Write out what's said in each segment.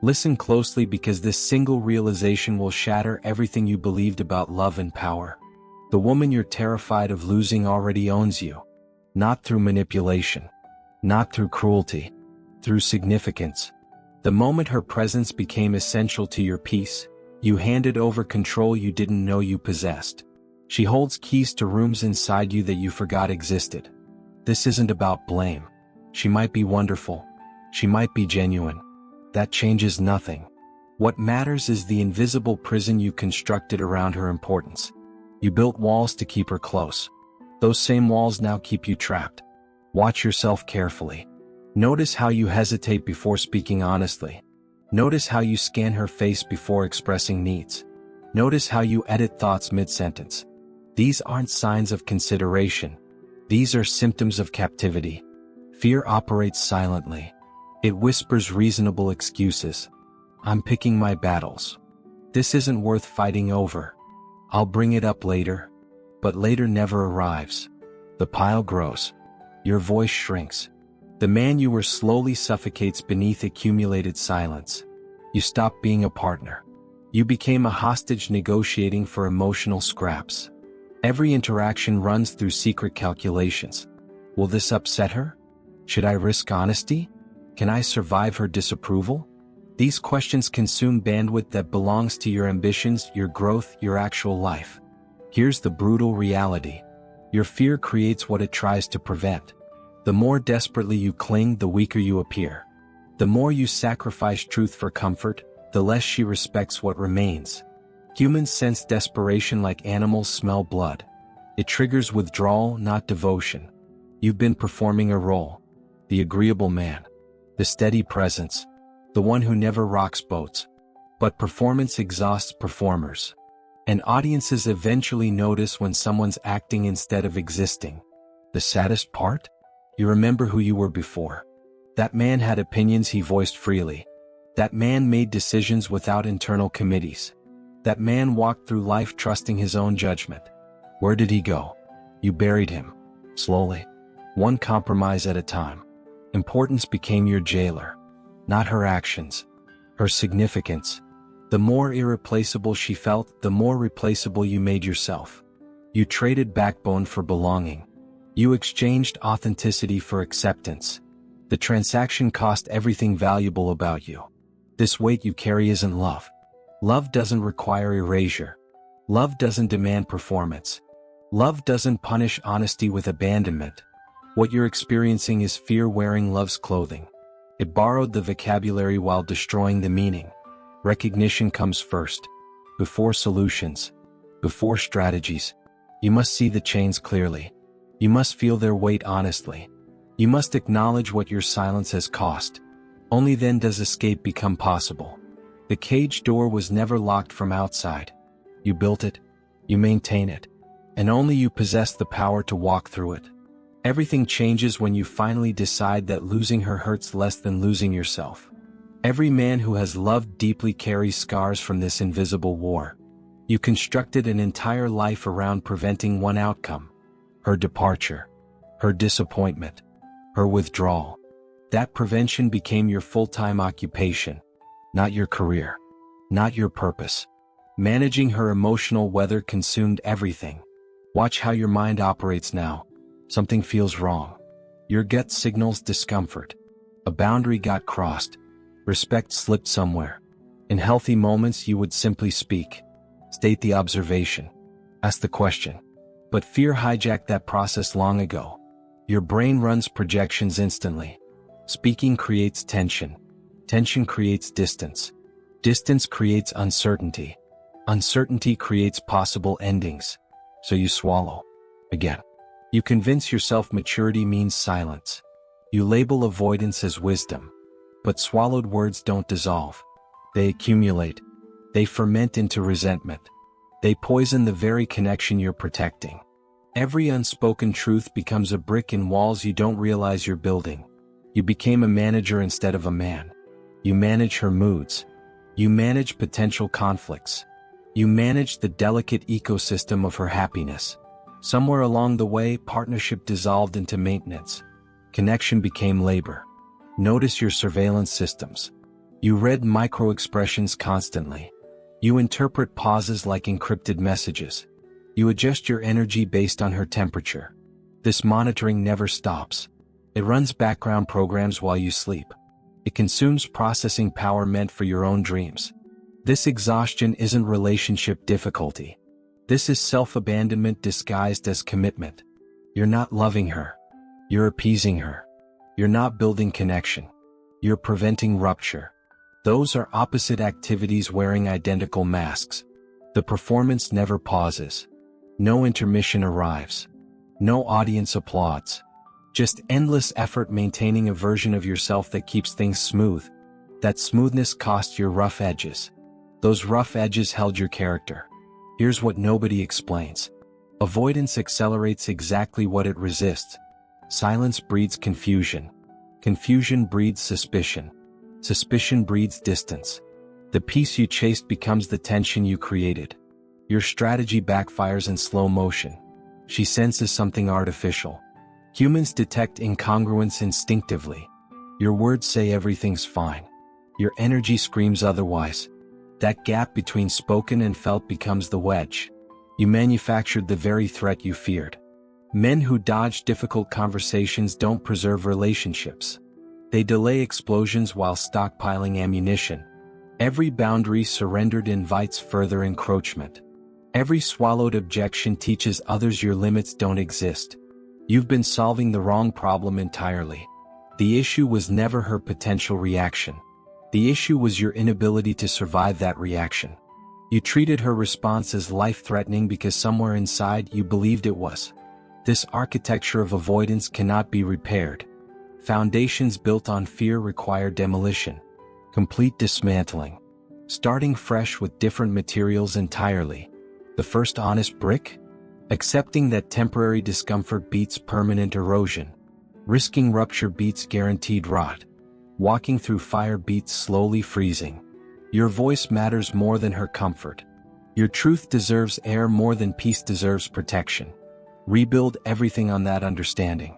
Listen closely because this single realization will shatter everything you believed about love and power. The woman you're terrified of losing already owns you. Not through manipulation. Not through cruelty. Through significance. The moment her presence became essential to your peace, you handed over control you didn't know you possessed. She holds keys to rooms inside you that you forgot existed. This isn't about blame. She might be wonderful. She might be genuine. That changes nothing. What matters is the invisible prison you constructed around her importance. You built walls to keep her close. Those same walls now keep you trapped. Watch yourself carefully. Notice how you hesitate before speaking honestly. Notice how you scan her face before expressing needs. Notice how you edit thoughts mid-sentence. These aren't signs of consideration. These are symptoms of captivity. Fear operates silently. It whispers reasonable excuses. I'm picking my battles. This isn't worth fighting over. I'll bring it up later. But later never arrives. The pile grows. Your voice shrinks. The man you were slowly suffocates beneath accumulated silence. You stop being a partner. You became a hostage negotiating for emotional scraps. Every interaction runs through secret calculations. Will this upset her? Should I risk honesty? Can I survive her disapproval? These questions consume bandwidth that belongs to your ambitions, your growth, your actual life. Here's the brutal reality. Your fear creates what it tries to prevent. The more desperately you cling, the weaker you appear. The more you sacrifice truth for comfort, the less she respects what remains. Humans sense desperation like animals smell blood. It triggers withdrawal, not devotion. You've been performing a role. The agreeable man. The steady presence. The one who never rocks boats. But performance exhausts performers. And audiences eventually notice when someone's acting instead of existing. The saddest part? You remember who you were before. That man had opinions he voiced freely. That man made decisions without internal committees. That man walked through life trusting his own judgment. Where did he go? You buried him. Slowly. One compromise at a time. Importance became your jailer. Not her actions. Her significance. The more irreplaceable she felt, the more replaceable you made yourself. You traded backbone for belonging. You exchanged authenticity for acceptance. The transaction cost everything valuable about you. This weight you carry isn't love. Love doesn't require erasure. Love doesn't demand performance. Love doesn't punish honesty with abandonment. What you're experiencing is fear wearing love's clothing. It borrowed the vocabulary while destroying the meaning. Recognition comes first. Before solutions. Before strategies. You must see the chains clearly. You must feel their weight honestly. You must acknowledge what your silence has cost. Only then does escape become possible. The cage door was never locked from outside. You built it. You maintain it. And only you possess the power to walk through it. Everything changes when you finally decide that losing her hurts less than losing yourself. Every man who has loved deeply carries scars from this invisible war. You constructed an entire life around preventing one outcome. Her departure. Her disappointment. Her withdrawal. That prevention became your full-time occupation. Not your career. Not your purpose. Managing her emotional weather consumed everything. Watch how your mind operates now. Something feels wrong. Your gut signals discomfort. A boundary got crossed. Respect slipped somewhere. In healthy moments you would simply speak. State the observation. Ask the question. But fear hijacked that process long ago. Your brain runs projections instantly. Speaking creates tension. Tension creates distance. Distance creates uncertainty. Uncertainty creates possible endings. So you swallow. Again. You convince yourself maturity means silence. You label avoidance as wisdom. But swallowed words don't dissolve. They accumulate. They ferment into resentment. They poison the very connection you're protecting. Every unspoken truth becomes a brick in walls you don't realize you're building. You became a manager instead of a man. You manage her moods. You manage potential conflicts. You manage the delicate ecosystem of her happiness. Somewhere along the way, partnership dissolved into maintenance. Connection became labor. Notice your surveillance systems. You read micro-expressions constantly. You interpret pauses like encrypted messages. You adjust your energy based on her temperature. This monitoring never stops. It runs background programs while you sleep. It consumes processing power meant for your own dreams. This exhaustion isn't relationship difficulty. This is self-abandonment disguised as commitment. You're not loving her. You're appeasing her. You're not building connection. You're preventing rupture. Those are opposite activities wearing identical masks. The performance never pauses. No intermission arrives. No audience applauds. Just endless effort maintaining a version of yourself that keeps things smooth. That smoothness cost your rough edges. Those rough edges held your character. Here's what nobody explains. Avoidance accelerates exactly what it resists. Silence breeds confusion. Confusion breeds suspicion. Suspicion breeds distance. The peace you chased becomes the tension you created. Your strategy backfires in slow motion. She senses something artificial. Humans detect incongruence instinctively. Your words say everything's fine. Your energy screams otherwise. That gap between spoken and felt becomes the wedge. You manufactured the very threat you feared. Men who dodge difficult conversations don't preserve relationships. They delay explosions while stockpiling ammunition. Every boundary surrendered invites further encroachment. Every swallowed objection teaches others your limits don't exist. You've been solving the wrong problem entirely. The issue was never her potential reaction. The issue was your inability to survive that reaction. You treated her response as life-threatening because somewhere inside you believed it was. This architecture of avoidance cannot be repaired. Foundations built on fear require demolition. Complete dismantling. Starting fresh with different materials entirely. The first honest brick? Accepting that temporary discomfort beats permanent erosion. Risking rupture beats guaranteed rot. Walking through fire beats slowly freezing. Your voice matters more than her comfort. Your truth deserves air more than peace deserves protection. Rebuild everything on that understanding.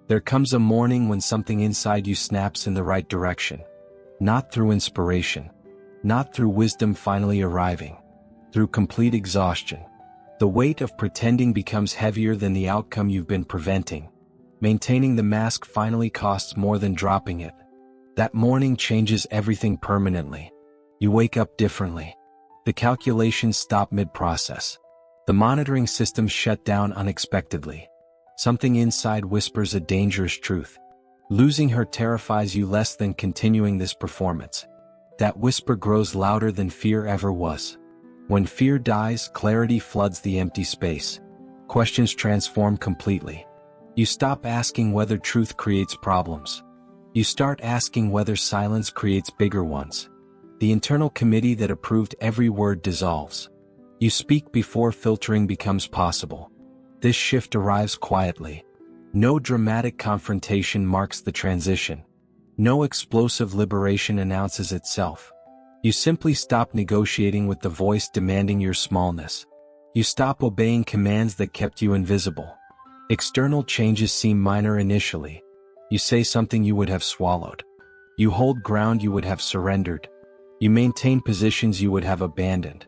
There comes a morning when something inside you snaps in the right direction. Not through inspiration. Not through wisdom finally arriving. Through complete exhaustion. The weight of pretending becomes heavier than the outcome you've been preventing. Maintaining the mask finally costs more than dropping it. That morning changes everything permanently. You wake up differently. The calculations stop mid-process. The monitoring system shut down unexpectedly. Something inside whispers a dangerous truth. Losing her terrifies you less than continuing this performance. That whisper grows louder than fear ever was. When fear dies, clarity floods the empty space. Questions transform completely. You stop asking whether truth creates problems. You start asking whether silence creates bigger ones. The internal committee that approved every word dissolves. You speak before filtering becomes possible. This shift arrives quietly. No dramatic confrontation marks the transition. No explosive liberation announces itself. You simply stop negotiating with the voice demanding your smallness. You stop obeying commands that kept you invisible. External changes seem minor initially. You say something you would have swallowed. You hold ground you would have surrendered. You maintain positions you would have abandoned.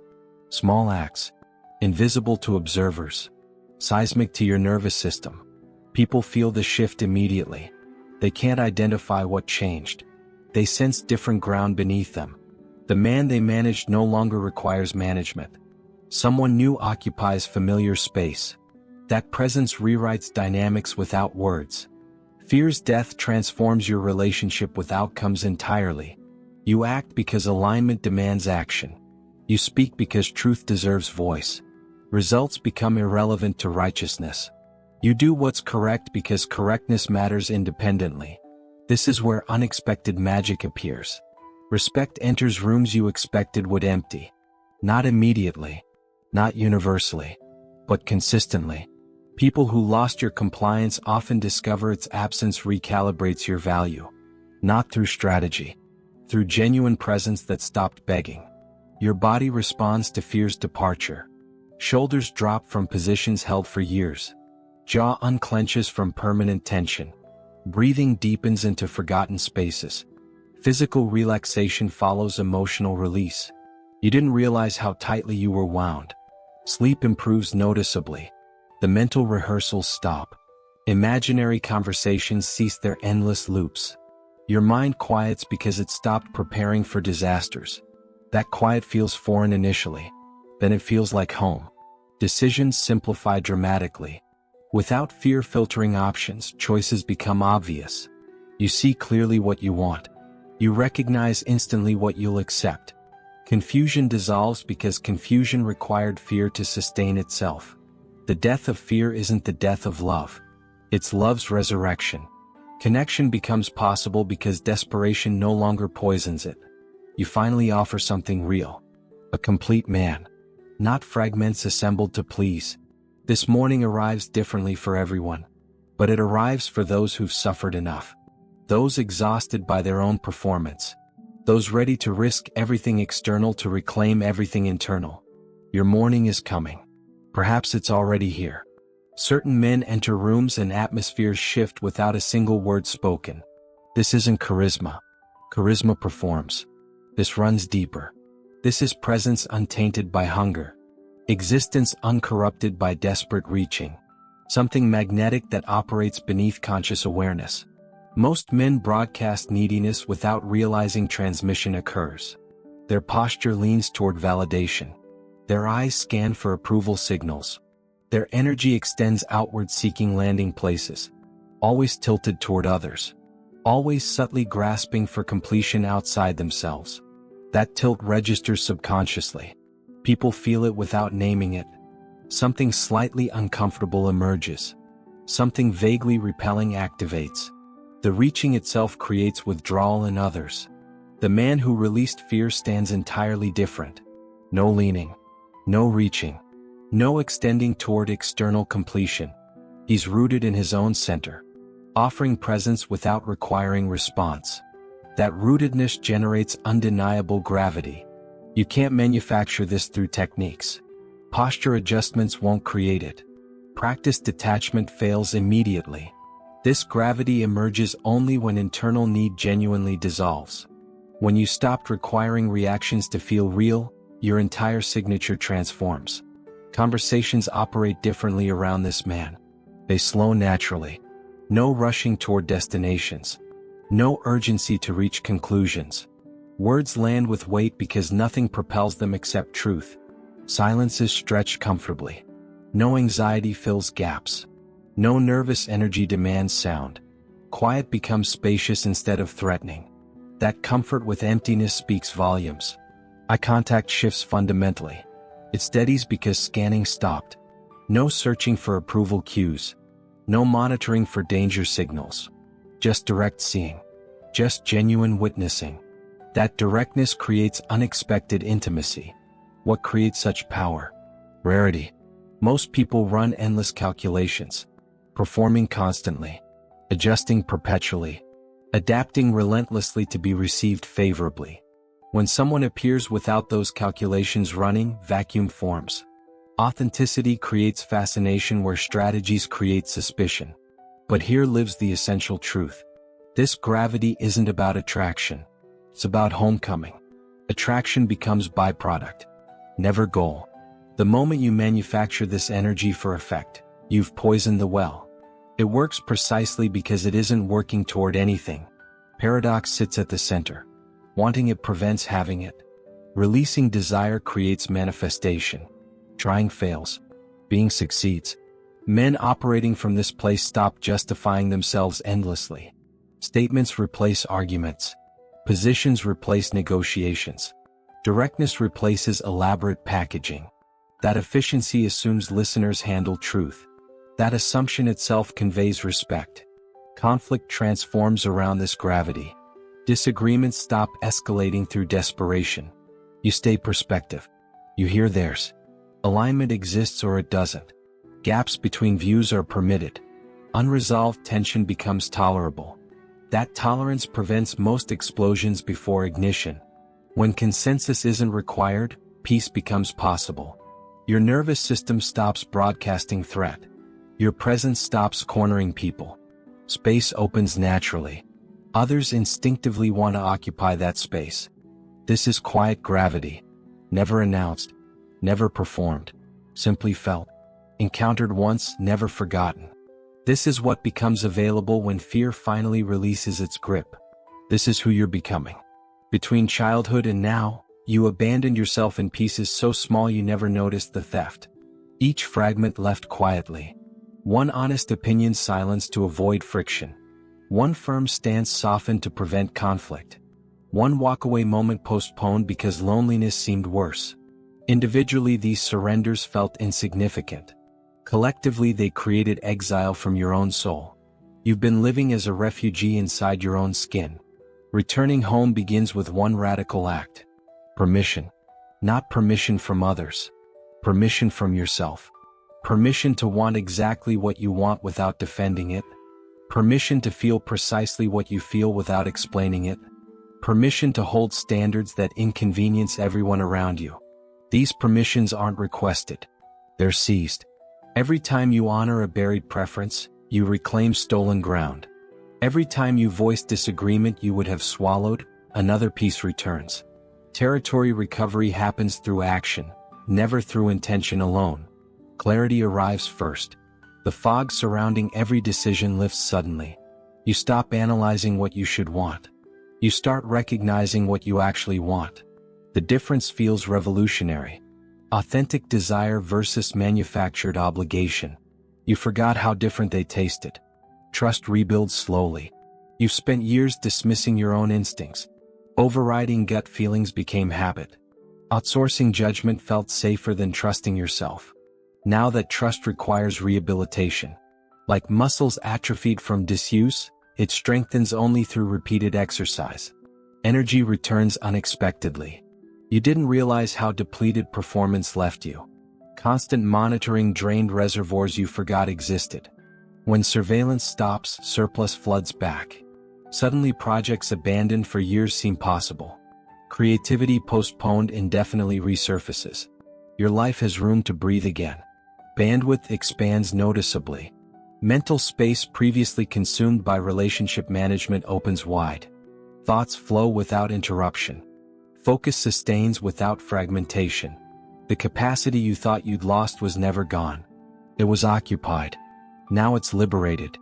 Small acts. Invisible to observers. Seismic to your nervous system. People feel the shift immediately. They can't identify what changed. They sense different ground beneath them. The man they managed no longer requires management. Someone new occupies familiar space. That presence rewrites dynamics without words. Fear's death transforms your relationship with outcomes entirely. You act because alignment demands action. You speak because truth deserves voice. Results become irrelevant to righteousness. You do what's correct because correctness matters independently. This is where unexpected magic appears. Respect enters rooms you expected would empty. Not immediately, not universally, but consistently. People who lost your compliance often discover its absence recalibrates your value. Not through strategy, through genuine presence that stopped begging. Your body responds to fear's departure. Shoulders drop from positions held for years. Jaw unclenches from permanent tension. Breathing deepens into forgotten spaces. Physical relaxation follows emotional release. You didn't realize how tightly you were wound. Sleep improves noticeably. The mental rehearsals stop. Imaginary conversations cease their endless loops. Your mind quiets because it stopped preparing for disasters. That quiet feels foreign initially. Then it feels like home. Decisions simplify dramatically. Without fear filtering options, choices become obvious. You see clearly what you want. You recognize instantly what you'll accept. Confusion dissolves because confusion required fear to sustain itself. The death of fear isn't the death of love. It's love's resurrection. Connection becomes possible because desperation no longer poisons it. You finally offer something real. A complete man. Not fragments assembled to please. This morning arrives differently for everyone. But it arrives for those who've suffered enough. Those exhausted by their own performance. Those ready to risk everything external to reclaim everything internal. Your morning is coming. Perhaps it's already here. Certain men enter rooms and atmospheres shift without a single word spoken. This isn't charisma. Charisma performs. This runs deeper. This is presence untainted by hunger. Existence uncorrupted by desperate reaching. Something magnetic that operates beneath conscious awareness. Most men broadcast neediness without realizing transmission occurs. Their posture leans toward validation. Their eyes scan for approval signals. Their energy extends outward seeking landing places. Always tilted toward others. Always subtly grasping for completion outside themselves. That tilt registers subconsciously. People feel it without naming it. Something slightly uncomfortable emerges. Something vaguely repelling activates. The reaching itself creates withdrawal in others. The man who released fear stands entirely different. No leaning. No reaching. No extending toward external completion. He's rooted in his own center. Offering presence without requiring response. That rootedness generates undeniable gravity. You can't manufacture this through techniques. Posture adjustments won't create it. Practice detachment fails immediately. This gravity emerges only when internal need genuinely dissolves. When you stopped requiring reactions to feel real, your entire signature transforms. Conversations operate differently around this man. They slow naturally. No rushing toward destinations. No urgency to reach conclusions. Words land with weight because nothing propels them except truth. Silences stretch comfortably. No anxiety fills gaps. No nervous energy demands sound. Quiet becomes spacious instead of threatening. That comfort with emptiness speaks volumes. Eye contact shifts fundamentally. It steadies because scanning stopped. No searching for approval cues. No monitoring for danger signals. Just direct seeing. Just genuine witnessing. That directness creates unexpected intimacy. What creates such power? Rarity. Most people run endless calculations. Performing constantly. Adjusting perpetually. Adapting relentlessly to be received favorably. When someone appears without those calculations running, vacuum forms. Authenticity creates fascination where strategies create suspicion. But here lives the essential truth. This gravity isn't about attraction. It's about homecoming. Attraction becomes byproduct, never goal. The moment you manufacture this energy for effect, you've poisoned the well. It works precisely because it isn't working toward anything. Paradox sits at the center. Wanting it prevents having it. Releasing desire creates manifestation. Trying fails. Being succeeds. Men operating from this place stop justifying themselves endlessly. Statements replace arguments. Positions replace negotiations. Directness replaces elaborate packaging. That efficiency assumes listeners handle truth. That assumption itself conveys respect. Conflict transforms around this gravity. Disagreements stop escalating through desperation. You stay perspective. You hear theirs. Alignment exists or it doesn't. Gaps between views are permitted. Unresolved tension becomes tolerable. That tolerance prevents most explosions before ignition. When consensus isn't required, peace becomes possible. Your nervous system stops broadcasting threat. Your presence stops cornering people. Space opens naturally. Others instinctively want to occupy that space. This is quiet gravity, never announced, never performed, simply felt, encountered once, never forgotten. This is what becomes available when fear finally releases its grip. This is who you're becoming. Between childhood and now, you abandoned yourself in pieces so small you never noticed the theft. Each fragment left quietly. One honest opinion silenced to avoid friction. One firm stance softened to prevent conflict. One walkaway moment postponed because loneliness seemed worse. Individually, these surrenders felt insignificant. Collectively, they created exile from your own soul. You've been living as a refugee inside your own skin. Returning home begins with one radical act. Permission. Not permission from others. Permission from yourself. Permission to want exactly what you want without defending it. Permission to feel precisely what you feel without explaining it. Permission to hold standards that inconvenience everyone around you. These permissions aren't requested. They're seized. Every time you honor a buried preference, you reclaim stolen ground. Every time you voice disagreement you would have swallowed, another piece returns. Territory recovery happens through action, never through intention alone. Clarity arrives first. The fog surrounding every decision lifts suddenly. You stop analyzing what you should want. You start recognizing what you actually want. The difference feels revolutionary. Authentic desire versus manufactured obligation. You forgot how different they tasted. Trust rebuilds slowly. You've spent years dismissing your own instincts. Overriding gut feelings became habit. Outsourcing judgment felt safer than trusting yourself. Now that trust requires rehabilitation. Like muscles atrophied from disuse, it strengthens only through repeated exercise. Energy returns unexpectedly. You didn't realize how depleted performance left you. Constant monitoring drained reservoirs you forgot existed. When surveillance stops, surplus floods back. Suddenly projects abandoned for years seem possible. Creativity postponed indefinitely resurfaces. Your life has room to breathe again. Bandwidth expands noticeably. Mental space previously consumed by relationship management opens wide. Thoughts flow without interruption. Focus sustains without fragmentation. The capacity you thought you'd lost was never gone. It was occupied. Now it's liberated.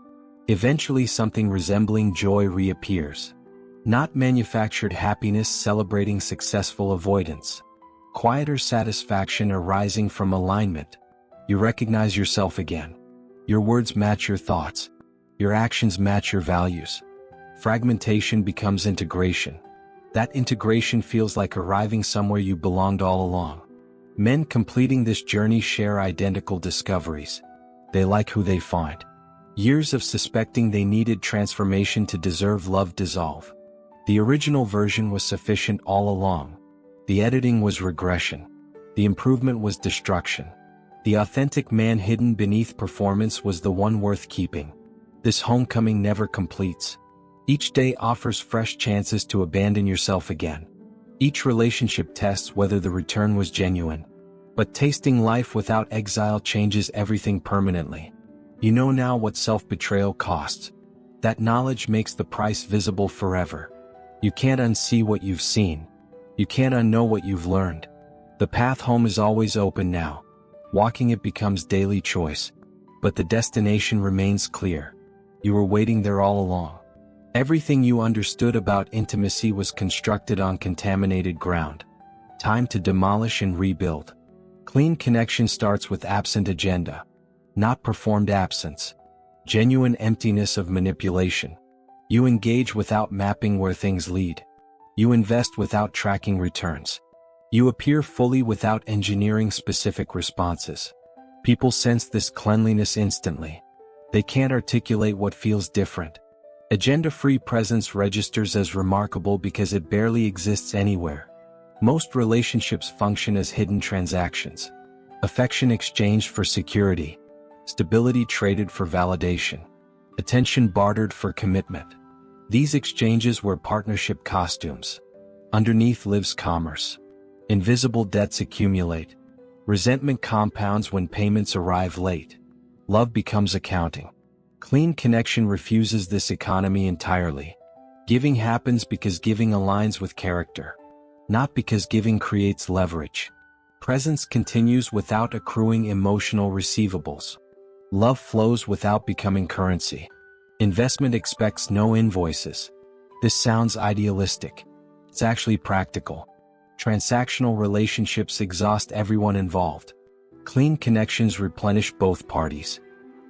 Eventually something resembling joy reappears. Not manufactured happiness celebrating successful avoidance. Quieter satisfaction arising from alignment. You recognize yourself again. Your words match your thoughts. Your actions match your values. Fragmentation becomes integration. That integration feels like arriving somewhere you belonged all along. Men completing this journey share identical discoveries. They like who they find. Years of suspecting they needed transformation to deserve love dissolve. The original version was sufficient all along. The editing was regression. The improvement was destruction. The authentic man hidden beneath performance was the one worth keeping. This homecoming never completes. Each day offers fresh chances to abandon yourself again. Each relationship tests whether the return was genuine. But tasting life without exile changes everything permanently. You know now what self-betrayal costs. That knowledge makes the price visible forever. You can't unsee what you've seen. You can't unknow what you've learned. The path home is always open now. Walking it becomes daily choice. But the destination remains clear. You were waiting there all along. Everything you understood about intimacy was constructed on contaminated ground. Time to demolish and rebuild. Clean connection starts with absent agenda. Not performed absence. Genuine emptiness of manipulation. You engage without mapping where things lead. You invest without tracking returns. You appear fully without engineering specific responses. People sense this cleanliness instantly. They can't articulate what feels different. Agenda-free presence registers as remarkable because it barely exists anywhere. Most relationships function as hidden transactions. Affection exchanged for security. Stability traded for validation. Attention bartered for commitment. These exchanges were partnership costumes. Underneath lives commerce. Invisible debts accumulate. Resentment compounds when payments arrive late. Love becomes accounting. Clean connection refuses this economy entirely. Giving happens because giving aligns with character, not because giving creates leverage. Presence continues without accruing emotional receivables. Love flows without becoming currency. Investment expects no invoices. This sounds idealistic. It's actually practical. Transactional relationships exhaust everyone involved. Clean connections replenish both parties.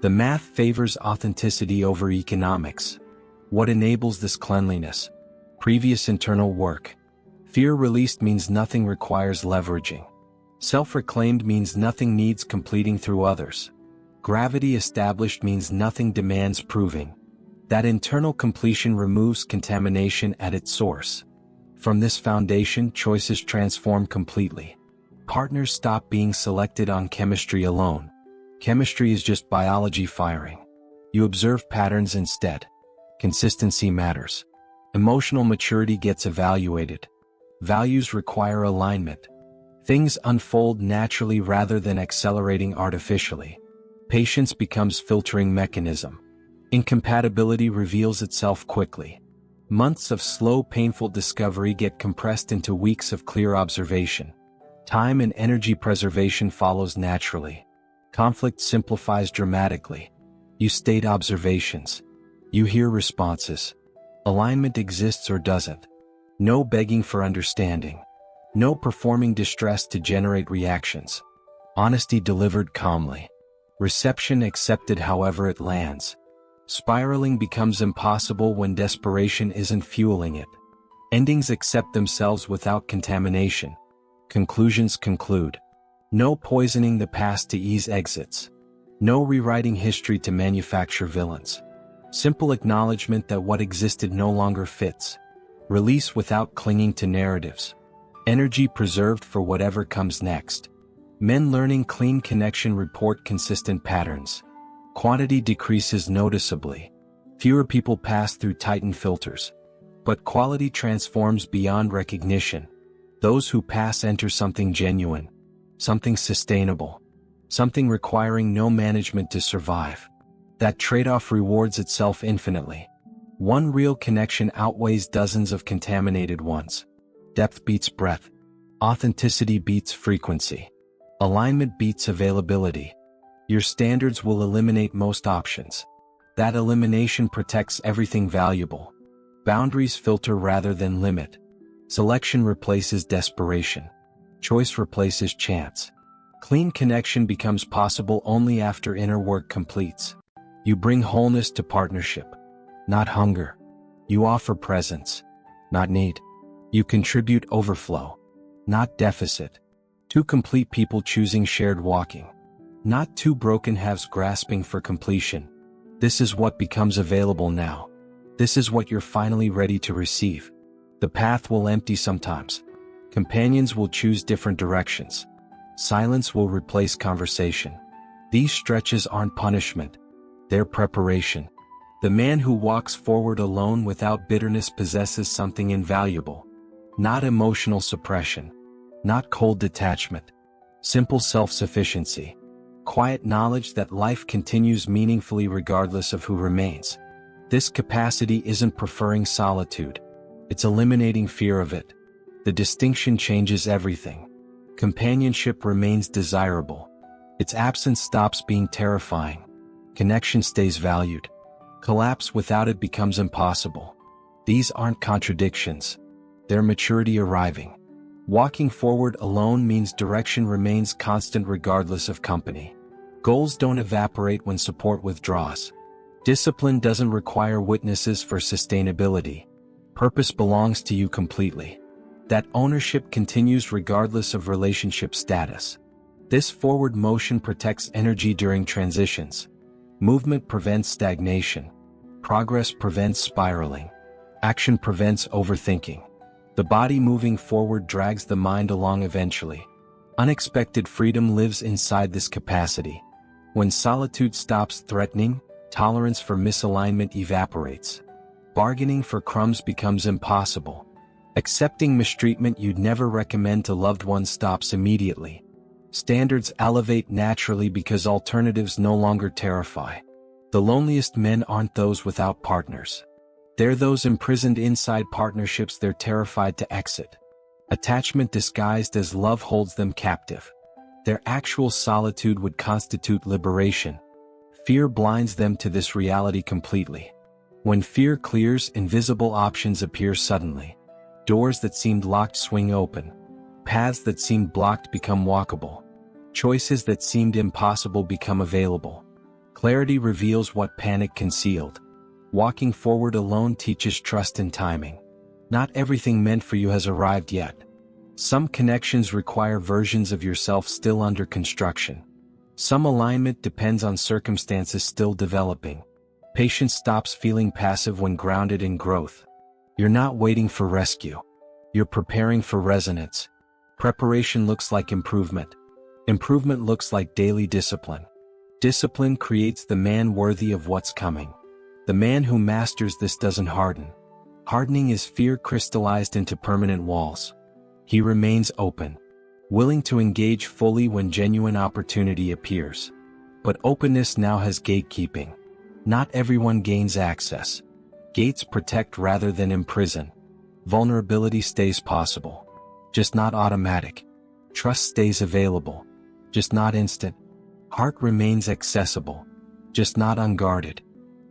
The math favors authenticity over economics. What enables this cleanliness? Previous internal work. Fear released means nothing requires leveraging. Self-reclaimed means nothing needs completing through others. Gravity established means nothing demands proving. That internal completion removes contamination at its source. From this foundation, choices transform completely. Partners stop being selected on chemistry alone. Chemistry is just biology firing. You observe patterns instead. Consistency matters. Emotional maturity gets evaluated. Values require alignment. Things unfold naturally rather than accelerating artificially. Patience becomes filtering mechanism. Incompatibility reveals itself quickly. Months of slow, painful discovery get compressed into weeks of clear observation. Time and energy preservation follows naturally. Conflict simplifies dramatically. You state observations. You hear responses. Alignment exists or doesn't. No begging for understanding. No performing distress to generate reactions. Honesty delivered calmly. Reception accepted however it lands. Spiraling becomes impossible when desperation isn't fueling it. Endings accept themselves without contamination. Conclusions conclude. No poisoning the past to ease exits. No rewriting history to manufacture villains. Simple acknowledgement that what existed no longer fits. Release without clinging to narratives. Energy preserved for whatever comes next. Men learning clean connection report consistent patterns. Quantity decreases noticeably. Fewer people pass through tightened filters. But quality transforms beyond recognition. Those who pass enter something genuine. Something sustainable. Something requiring no management to survive. That trade-off rewards itself infinitely. One real connection outweighs dozens of contaminated ones. Depth beats breadth. Authenticity beats frequency. Alignment beats availability. Your standards will eliminate most options. That elimination protects everything valuable. Boundaries filter rather than limit. Selection replaces desperation. Choice replaces chance. Clean connection becomes possible only after inner work completes. You bring wholeness to partnership, not hunger. You offer presence, not need. You contribute overflow, not deficit. Two complete people choosing shared walking, not two broken halves grasping for completion. This is what becomes available now. This is what you're finally ready to receive. The path will empty sometimes. Companions will choose different directions. Silence will replace conversation. These stretches aren't punishment. They're preparation. The man who walks forward alone without bitterness possesses something invaluable. Not emotional suppression. Not cold detachment. Simple self-sufficiency. Quiet knowledge that life continues meaningfully regardless of who remains. This capacity isn't preferring solitude. It's eliminating fear of it. The distinction changes everything. Companionship remains desirable. Its absence stops being terrifying. Connection stays valued. Collapse without it becomes impossible. These aren't contradictions. They're maturity arriving. Walking forward alone means direction remains constant regardless of company. Goals don't evaporate when support withdraws. Discipline doesn't require witnesses for sustainability. Purpose belongs to you completely. That ownership continues regardless of relationship status. This forward motion protects energy during transitions. Movement prevents stagnation. Progress prevents spiraling. Action prevents overthinking. The body moving forward drags the mind along eventually. Unexpected freedom lives inside this capacity. When solitude stops threatening, tolerance for misalignment evaporates. Bargaining for crumbs becomes impossible. Accepting mistreatment you'd never recommend to loved ones stops immediately. Standards elevate naturally because alternatives no longer terrify. The loneliest men aren't those without partners. They're those imprisoned inside partnerships they're terrified to exit. Attachment disguised as love holds them captive. Their actual solitude would constitute liberation. Fear blinds them to this reality completely. When fear clears, invisible options appear suddenly. Doors that seemed locked swing open. Paths that seemed blocked become walkable. Choices that seemed impossible become available. Clarity reveals what panic concealed. Walking forward alone teaches trust and timing. Not everything meant for you has arrived yet. Some connections require versions of yourself still under construction. Some alignment depends on circumstances still developing. Patience stops feeling passive when grounded in growth. You're not waiting for rescue. You're preparing for resonance. Preparation looks like improvement. Improvement looks like daily discipline. Discipline creates the man worthy of what's coming. The man who masters this doesn't harden. Hardening is fear crystallized into permanent walls. He remains open, willing to engage fully when genuine opportunity appears. But openness now has gatekeeping. Not everyone gains access. Gates protect rather than imprison. Vulnerability stays possible, just not automatic. Trust stays available, just not instant. Heart remains accessible, just not unguarded.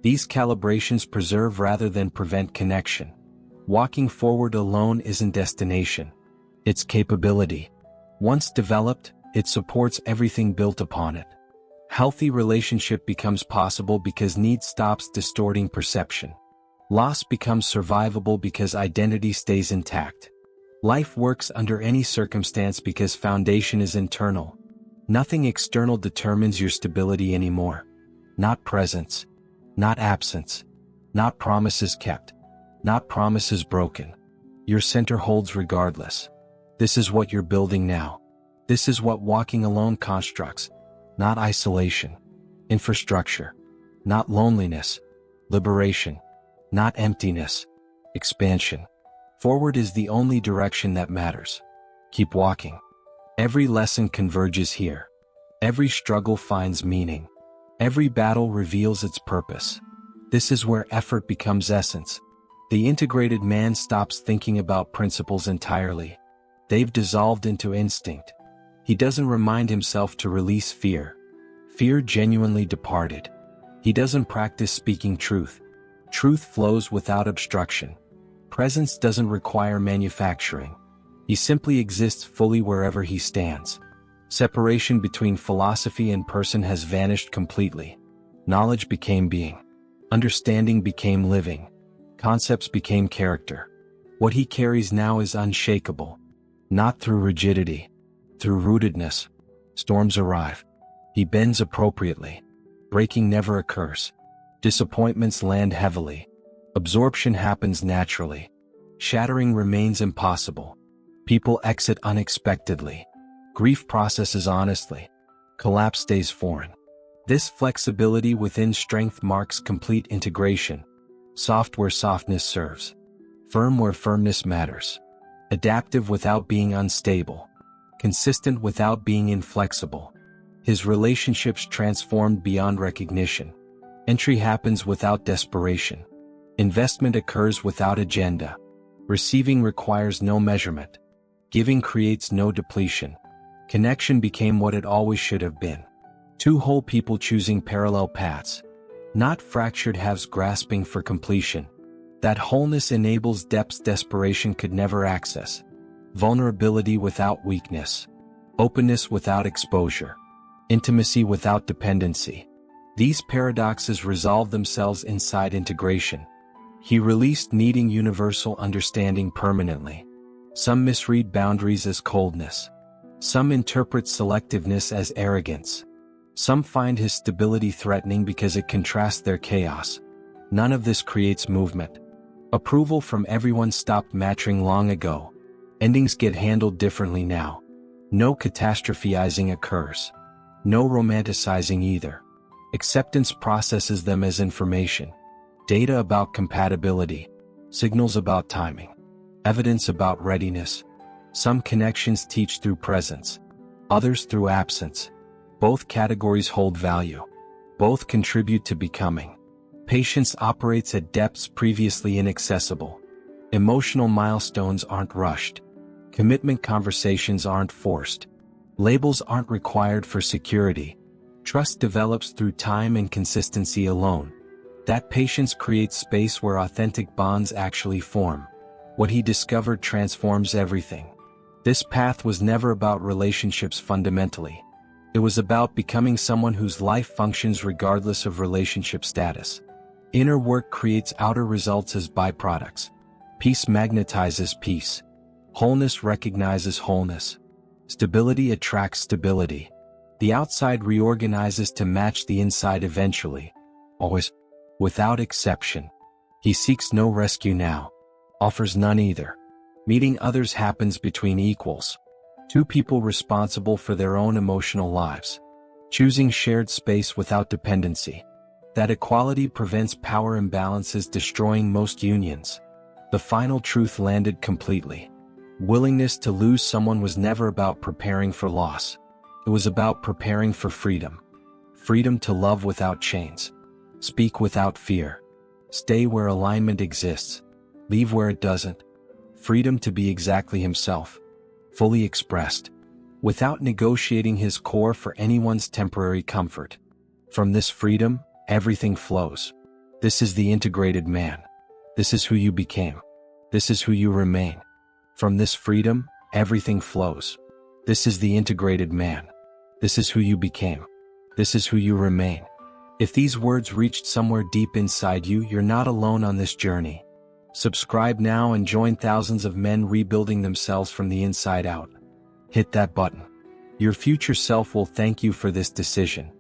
These calibrations preserve rather than prevent connection. Walking forward alone isn't destination. It's capability. Once developed, it supports everything built upon it. Healthy relationship becomes possible because need stops distorting perception. Loss becomes survivable because identity stays intact. Life works under any circumstance because foundation is internal. Nothing external determines your stability anymore. Not presence. Not absence. Not promises kept. Not promises broken. Your center holds regardless. This is what you're building now. This is what walking alone constructs. Not isolation. Infrastructure. Not loneliness. Liberation. Not emptiness. Expansion. Forward is the only direction that matters. Keep walking. Every lesson converges here. Every struggle finds meaning. Every battle reveals its purpose. This is where effort becomes essence. The integrated man stops thinking about principles entirely. They've dissolved into instinct. He doesn't remind himself to release fear. Fear genuinely departed. He doesn't practice speaking truth. Truth flows without obstruction. Presence doesn't require manufacturing. He simply exists fully wherever he stands. Separation between philosophy and person has vanished completely. Knowledge became being. Understanding became living. Concepts became character. What he carries now is unshakable. Not through rigidity, through rootedness. Storms arrive. He bends appropriately. Breaking never occurs. Disappointments land heavily. Absorption happens naturally. Shattering remains impossible. People exit unexpectedly. Grief processes honestly. Collapse stays foreign. This flexibility within strength marks complete integration. Soft where softness serves. Firm where firmness matters. Adaptive without being unstable. Consistent without being inflexible. His relationships transformed beyond recognition. Entry happens without desperation. Investment occurs without agenda. Receiving requires no measurement. Giving creates no depletion. Connection became what it always should have been. Two whole people choosing parallel paths. Not fractured halves grasping for completion. That wholeness enables depths desperation could never access. Vulnerability without weakness. Openness without exposure. Intimacy without dependency. These paradoxes resolve themselves inside integration. He released needing universal understanding permanently. Some misread boundaries as coldness. Some interpret selectiveness as arrogance. Some find his stability threatening because it contrasts their chaos. None of this creates movement. Approval from everyone stopped matching long ago. Endings get handled differently now. No catastrophizing occurs. No romanticizing either. Acceptance processes them as information. Data about compatibility. Signals about timing. Evidence about readiness. Some connections teach through presence. Others through absence. Both categories hold value. Both contribute to becoming. Patience operates at depths previously inaccessible. Emotional milestones aren't rushed. Commitment conversations aren't forced. Labels aren't required for security. Trust develops through time and consistency alone. That patience creates space where authentic bonds actually form. What he discovered transforms everything. This path was never about relationships fundamentally. It was about becoming someone whose life functions regardless of relationship status. Inner work creates outer results as byproducts. Peace magnetizes peace. Wholeness recognizes wholeness. Stability attracts stability. The outside reorganizes to match the inside eventually. Always. Without exception. He seeks no rescue now. Offers none either. Meeting others happens between equals. Two people responsible for their own emotional lives. Choosing shared space without dependency. That equality prevents power imbalances destroying most unions. The final truth landed completely. Willingness to lose someone was never about preparing for loss. It was about preparing for freedom. Freedom to love without chains. Speak without fear. Stay where alignment exists. Leave where it doesn't. Freedom to be exactly himself. Fully expressed. Without negotiating his core for anyone's temporary comfort. From this freedom, everything flows. This is the integrated man. This is who you became. This is who you remain. From this freedom, everything flows. This is the integrated man. This is who you became. This is who you remain. If these words reached somewhere deep inside you, you're not alone on this journey. Subscribe now and join thousands of men rebuilding themselves from the inside out. Hit that button. Your future self will thank you for this decision.